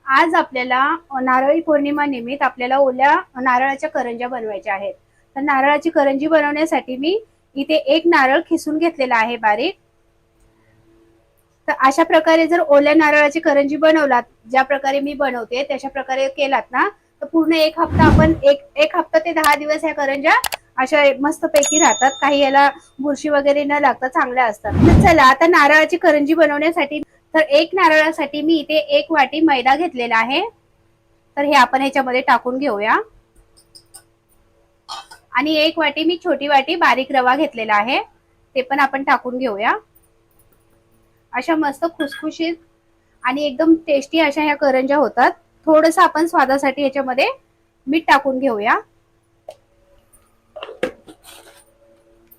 आज आपल्याला नारळी पौर्णिमा निमित्त आपल्याला ओल्या नारळाच्या करंज्या बनवायच्या आहेत. तर नारळाची करंजी बनवण्यासाठी मी इथे एक नारळ खिसून घेतलेला आहे बारीक. तर अशा प्रकारे जर ओल्या नारळाची करंजी बनवलात, ज्या प्रकारे मी बनवते तशा प्रकारे केलात ना, तर पूर्ण एक हप्ता आपण एक हप्ता ते 10 दिवस ह्या करंज्या अशा मस्त पैकी राहतात. काही याला बुरशी वगैरे न लागता चांगल्या असतात. तर चला आता नारळाची करंजी बनवण्यासाठी तर एक नारळासाठी मी इथे 1 वाटी मैदा घेतलेला आहे. तर हे आपण ह्याच्यामध्ये टाकून घेऊया. आणि 1 वाटी मी छोटी वाटी बारीक रवा घेतलेला आहे, ते पण आपण टाकून घेऊया. अशा मस्त खुसखुशीत आणि एकदम टेस्टी अशा ह्या करंज्या होतात. थोडंसं आपण स्वादासाठी ह्याच्यामध्ये मीठ टाकून घेऊया.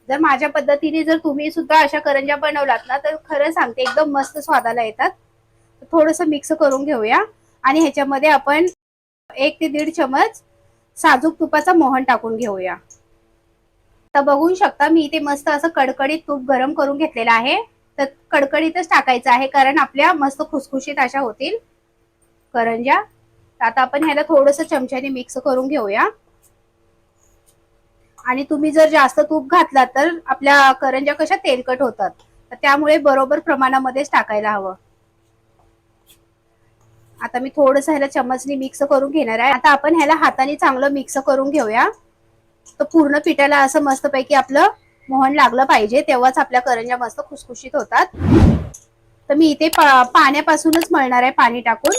जर माझ्या पद्धतीने जर तुम्ही सुद्धा अशा करंज्या बनवलात ना, तर खरं सांगते एकदम मस्त स्वादाला येतात. थोडंसं मिक्स करून घेऊया आणि ह्याच्यामध्ये आपण 1 ते 1.5 चमच साजूक तुपाचा मोहन टाकून घेऊया. तर बघू शकता मी इथे मस्त असं कडकडीत तूप गरम करून घेतलेलं आहे. तर कडकडीतच टाकायचं आहे, कारण आपल्या मस्त खुसखुशीत अशा होतील करंज्या. आता आपण ह्याला थोडंसं चमच्याने मिक्स करून घेऊया. आणि तुम्ही जर जास्त तूप घातलात तर आपल्या करंज्या कशा तेलकट होतात, तर त्यामुळे बरोबर प्रमाणामध्येच टाकायला हवं. आता मी थोडंसं ह्याला चमचने मिक्स करून घेणार आहे. आता आपण ह्याला हाताने चांगलं मिक्स करून घेऊया. तर पूर्ण पिठाला असं मस्तपैकी आपलं मोहन लागलं पाहिजे, तेव्हाच आपल्या करंज्या मस्त खुसखुशीत होतात. तर मी इथे पाण्यापासूनच मळणार आहे, पाणी टाकून.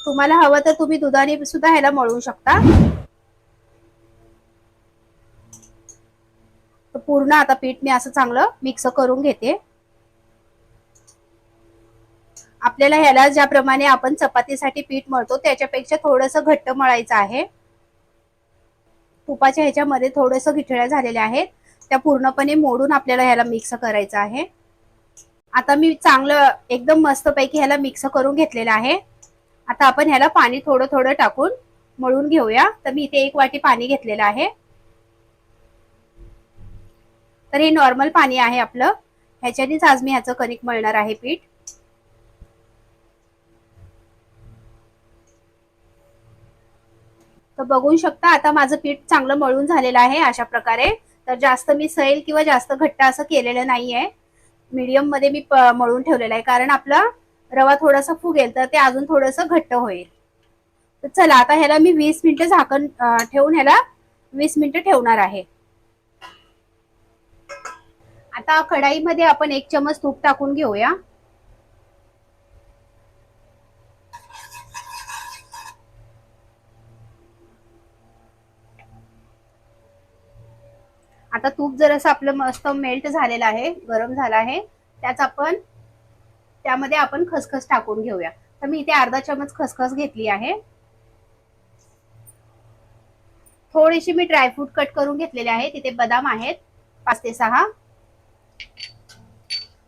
तुम्हाला हवं तर तुम्ही दुधाने सुद्धा ह्याला मळू शकता. तर पूर्ण आता पीठ मी असं चांगलं मिक्स करून घेते. आपल्याला ह्याला ज्याप्रमाणे आपण चपातीसाठी पीठ मळतो त्याच्यापेक्षा थोडंसं घट्ट मळायचं आहे. तुपाच्या ह्याच्यामध्ये थोडंसं गिठळ्या झालेल्या आहेत, त्या पूर्णपणे मोडून आपल्याला ह्याला मिक्स करायचं आहे. आता मी चांगलं एकदम मस्तपैकी ह्याला मिक्स करून घेतलेलं आहे. आता आपण ह्याला पाणी थोडं थोडं टाकून मळून घेऊया. तर मी इथे 1 वाटी पाणी घेतलेलं आहे. तर हे नॉर्मल पाणी आहे आपलं, ह्याच्यानेच आज मी ह्याचं कणिक मळणार आहे पीठ. तर बघू शकता आता माझं पीठ चांगलं मळून झालेलं आहे अशा प्रकारे. तर जास्त मी सैल किंवा जास्त घट्ट असं केलेलं नाहीये, मीडियम मध्ये मी मळून ठेवलेलं आहे, कारण आपला रवा थोडासा फुगेल तर ते अजून थोडंसं घट्ट होईल. तर चला आता ह्याला मी 20 मिनिटं झाकण ठेवून ह्याला 20 मिनिटं ठेवणार आहे. आता कढाईमध्ये आपण 1 चमच तूप टाकून घेऊया. आता तूप जर असं आपलं मस्त मेल्ट झालेलं आहे, गरम झालं आहे, त्यामध्ये आपण खसखस टाकून घेऊया. तर मी इथे अर्धा चमच खसखस घेतली आहे. थोडीशी मी ड्रायफ्रूट कट करून घेतलेले आहेत. तिथे बदाम आहेत 5 ते 6.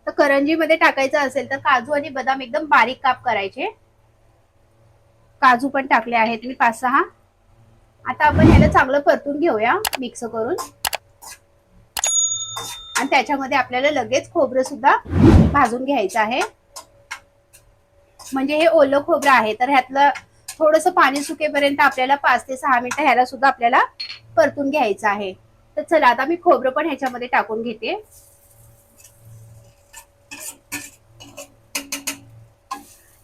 तर करंजीमध्ये टाकायचं असेल तर काजू आणि बदाम एकदम बारीक काप करायचे. काजू पण टाकले आहेत मी 5-6. आता आपण ह्याला चांगलं परतून घेऊया मिक्स करून. आणि त्याच्यामध्ये आपल्याला लगेच खोबरं सुद्धा भाजून घ्यायचं आहे. म्हणजे हे ओलं खोबरं आहे, तर ह्यातलं थोडंसं पाणी सुकेपर्यंत आपल्याला 5 ते 6 मिनिटं ह्याला सुद्धा आपल्याला परतून घ्यायचं आहे. तर चला आता मी खोबरं पण ह्याच्यामध्ये टाकून घेते.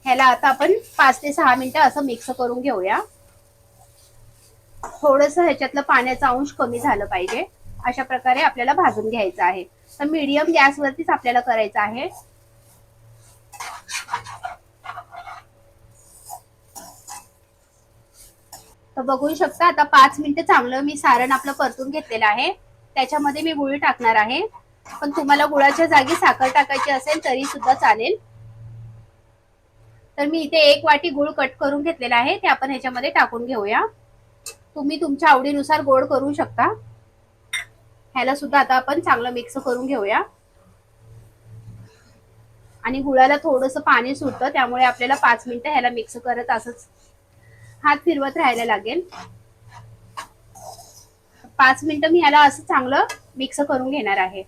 ह्याला आता आपण 5 ते 6 मिनिटं असं मिक्स करून घेऊया. थोडंसं ह्याच्यातलं पाण्याचा अंश कमी झालं पाहिजे, अशा प्रकारे आपल्याला भाजून घ्यायचं आहे. तर मीडियम गॅसवरतीच आपल्याला करायचं आहे. तर बघू शकता आता 5 मिनिटं चांगलं मी सारण आपलं परतून घेतलेलं आहे. त्याच्यामध्ये मी गुळ टाकणार आहे, पण तुम्हाला गुळाच्या जागी साखर टाकायची असेल तरी सुद्धा चालेल. तर मी इथे 1 वाटी गुळ कट करून घेतलेला आहे, ते आपण ह्याच्यामध्ये टाकून घेऊया. तुम्ही तुमच्या आवडीनुसार गोड करू शकता. ह्याला सुद्धा आता आपण चांगलं मिक्स करून घेऊया. आणि गुळाला थोडंसं पाणी सुटतं, त्यामुळे आपल्याला 5 मिनिटं ह्याला मिक्स करत असंच हात फिरवत राहायला लागेल. 5 मिनिटं मी ह्याला असं चांगलं मिक्स करून घेणार आहे.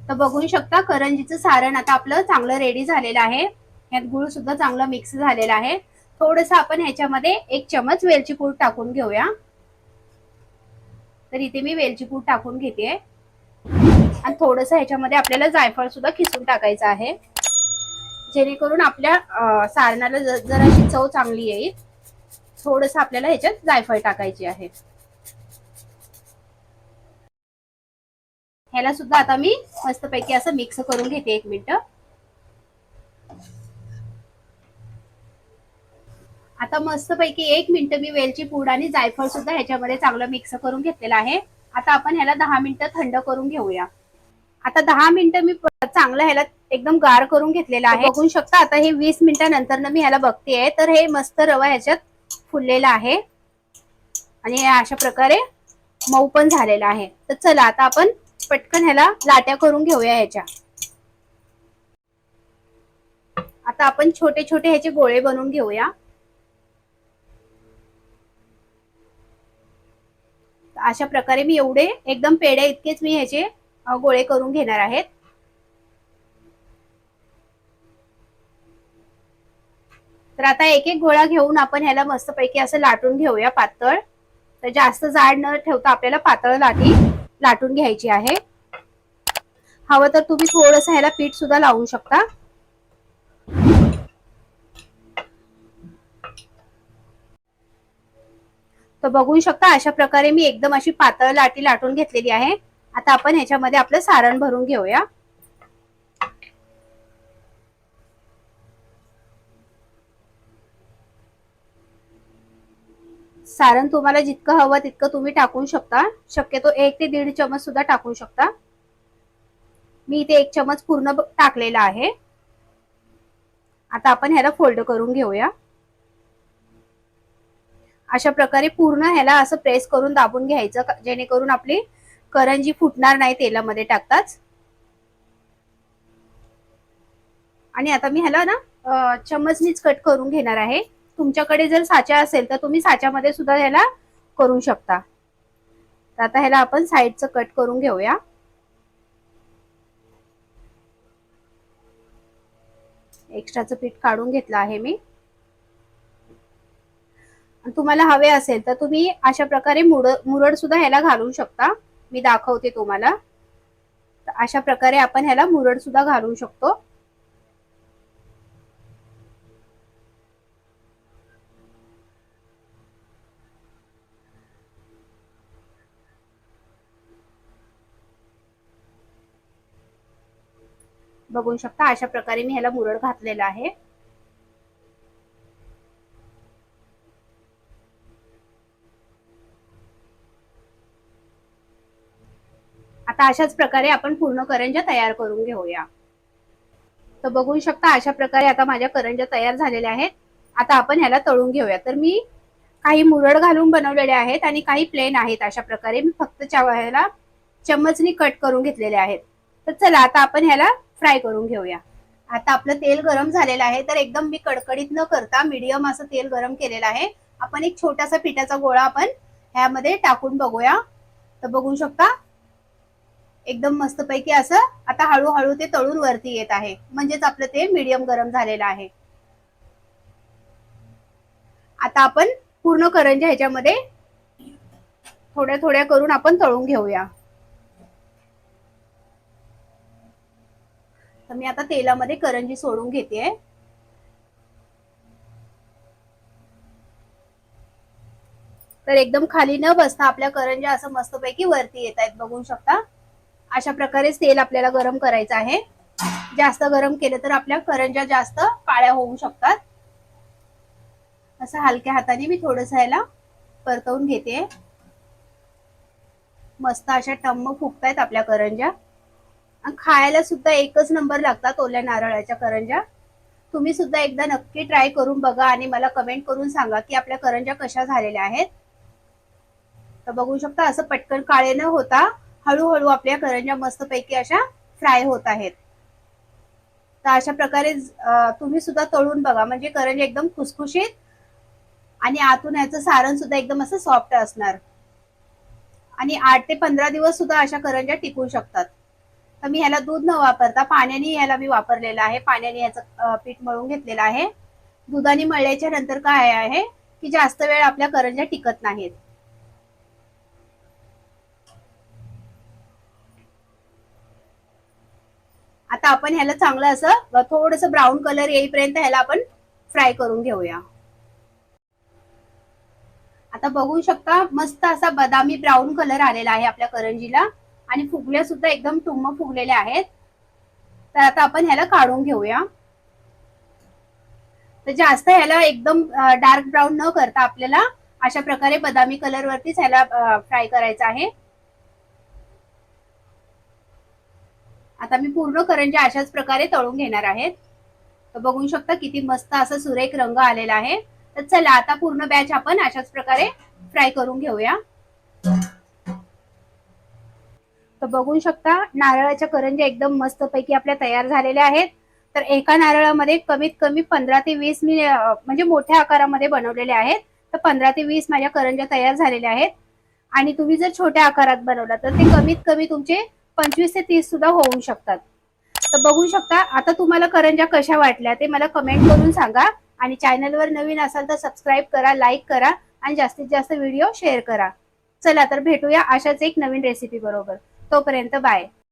तर बघू शकता करंजीचं सारण आता आपलं चांगलं रेडी झालेलं आहे. यात गुळ सुद्धा चांगला मिक्स झालेला आहे. थोडंसं आपण ह्याच्यामध्ये 1 चमच वेलची पूड टाकून घेऊया. तर इथे मी वेलची पूड टाकून घेते आणि थोडंसं ह्याच्यामध्ये आपल्याला जायफळ सुद्धा खिसून टाकायचं आहे, जेणेकरून आपल्या सारणाला जराशी चव चांगली येईल. थोडंसं आपल्याला ह्याच्यात जायफळ टाकायची आहे. ह्याला सुद्धा आता मी मस्तपैकी असं मिक्स करून घेते 1 मिनिट. आता मस्तपैकी 1 मिनिट मी वेलची पूड आणि जायफळ सुद्धा ह्याच्यामध्ये चांगलं मिक्स करून घेतलेलं आहे. आता आपण ह्याला 10 मिनिटं थंड करून घेऊया. आता 10 मिनिटं मी चांगलं ह्याला एकदम गार करून घेतलेलं आहे. बघू शकता आता हे 20 मिनिटानंतर मी ह्याला बघतेय तर हे मस्त रवा ह्याच्यात फुललेला आहे आणि अशा प्रकारे मऊ पण झालेला आहे. तर चला आता आपण पटकन ह्याला लाट्या करून घेऊया ह्याच्या. आता आपण छोटे छोटे ह्याचे गोळे बनवून घेऊया. अशा प्रकारे मी एवढे एकदम पेढे इतकेच मी ह्याचे गोळे करून घेणार आहेत. तर आता एक एक गोळा घेऊन आपण ह्याला मस्तपैकी असं लाटून घेऊया पातळ. तर जास्त जाड न ठेवता आपल्याला पातळ लाटून घ्यायची आहे. हवं तर तुम्ही थोडंसं ह्याला पीठ सुद्धा लावू शकता. तर बघू शकता अशा प्रकारे मी एकदम अशी पातळ लाटी लाटून घेतलेली आहे. आता आपण ह्याच्यामध्ये आपलं सारण भरून घेऊया. सारण तुम्हाला जितकं हवं तितकं तुम्ही टाकू शकता. शक्यतो 1 ते 1.5 चमच सुद्धा टाकू शकता. मी इथे 1 चमच पूर्ण टाकलेला आहे. आता आपण ह्याला फोल्ड करून घेऊया. अशा प्रकारे पूर्ण ह्याला असं प्रेस करून दाबून घ्यायचं, जेणेकरून आपली करंजी फुटणार नाही तेलामध्ये टाकताच. आणि आता मी ह्याला ना चम्मचनीच कट करून घेणार आहे. तुमच्याकडे जर साचा असेल तर तुम्ही साच्यामध्ये सुद्धा ह्याला करू शकता. तर आता ह्याला आपण साईडचं कट करून घेऊया. एक्स्ट्राचं पीठ काढून घेतलं आहे मी. तुम्हाला हवे असेल तर तुम्ही अशा प्रकारे मुरड सुद्धा ह्याला घालू शकता. मी दाखवते तुम्हाला. अशा प्रकारे आपण ह्याला मुरड सुद्धा घालू शकतो. बघू शकता अशा प्रकारे मी ह्याला मुरड घातलेला आहे. आता अशाच प्रकारे आपण पूर्ण करंज्या तयार करून घेऊया. तर बघू शकता अशा प्रकारे आता माझ्या करंज्या तयार झालेल्या आहेत. आता आपण ह्याला तळून घेऊया. तर मी काही मुरड घालून बनवलेले आहेत आणि काही प्लेन आहेत. अशा प्रकारे मी फक्त ह्याला चम्मचनी कट करून घेतलेले आहेत. तर चला आता आपण ह्याला फ्राय करून घेऊया. आता आपलं तेल गरम झालेलं आहे. तर एकदम मी कडकडीत न करता मीडियम असं तेल गरम केलेलं आहे. आपण एक छोटासा पिठाचा गोळा आपण ह्यामध्ये टाकून बघूया. तर बघू शकता एकदम मस्तपैकी असं आता हळूहळू ते तळून वरती येत आहे. म्हणजेच आपलं तेल मीडियम गरम झालेलं आहे. आता आपण पूर्ण करंज्या ह्याच्यामध्ये थोड्या थोड्या करून आपण तळून घेऊया. तर मी आता तेलामध्ये करंजी सोडून घेते. तर एकदम खाली न बसता आपल्या करंज्या असं मस्तपैकी वरती येत आहेत. बघू शकता अशा प्रकारे तेल आपल्याला गरम करायचं आहे. जास्त गरम केलं तर आपल्या करंज्या जास्त काळ्या होऊ शकतात. असं हलक्या हाताने मी थोडंसं ह्याला परतवून घेते. मस्त अशा टम्म फुगतायत आपल्या करंज्या. खायला सुद्धा एकच नंबर लागतात ओल्या नारळाच्या करंज्या. तुम्ही सुद्धा एकदा नक्की ट्राय करून बघा आणि मला कमेंट करून सांगा की आपल्या करंज्या कशा झालेल्या आहेत. तर बघू शकता असं पटकन काळे न होता हळूहळू आपल्या करंज्या मस्तपैकी अशा फ्राय होत आहेत. तर अशा प्रकारे तुम्ही सुद्धा तळून बघा. म्हणजे करंजी एकदम खुसखुशीत आणि आतून याचं सारण सुद्धा एकदम असं सॉफ्ट असणार. आणि 8 ते 15 दिवस सुद्धा अशा करंज्या टिकू शकतात. तर मी ह्याला दूध न वापरता पाण्याने ह्याला मी वापरलेलं आहे. पाण्याने ह्याचं पीठ मळून घेतलेलं आहे. दुधाने मळल्याच्या नंतर काय आहे की जास्त वेळ आपल्या करंज्या टिकत नाहीत. आता आपण ह्याला चांगलं असं थोडंसं ब्राऊन कलर येईपर्यंत ह्याला आपण फ्राय करून घेऊया. आता बघू शकता मस्त असा बदामी ब्राऊन कलर आलेला आहे आपल्या करंजीला आणि फुगल्या सुद्धा एकदम टुम्म फुगलेले आहेत. तर आता आपण ह्याला काढून घेऊया. तर जास्त ह्याला एकदम डार्क ब्राऊन न करता आपल्याला अशा प्रकारे बदामी कलर वरतीच ह्याला फ्राय करायचं आहे. आता मी पूर्ण करंज्या अशाच प्रकारे तळून घेणार आहेत. तर बघू शकता किती मस्त असा सुरेख रंग आलेला आहे. तर चला आता पूर्ण बॅच आपण अशाच प्रकारे फ्राय करून घेऊया. तर बघू शकता नारळाच्या करंज्या एकदम मस्त पैकी आपल्या तयार झालेल्या आहेत. तर एका नारळामध्ये कमीत कमी 15 ते 20 मी म्हणजे मोठ्या आकारामध्ये बनवलेले आहेत. तर 15 ते 20 माझ्या करंज्या तयार झालेल्या आहेत. आणि तुम्ही जर छोट्या आकारात बनवला तर ते कमीत कमी तुमचे 25 ते 30 सुद्धा होऊ शकतात. तर बघू शकता आता तुम्हाला करंज्या कशा वाटल्या ते मला कमेंट करून सांगा. आणि चॅनलवर नवीन असाल तर सबस्क्राईब करा, लाईक करा आणि जास्तीत जास्त व्हिडिओ शेअर करा. चला तर भेटूया अशाच एक नवीन रेसिपी बरोबर. तोपर्यंत बाय.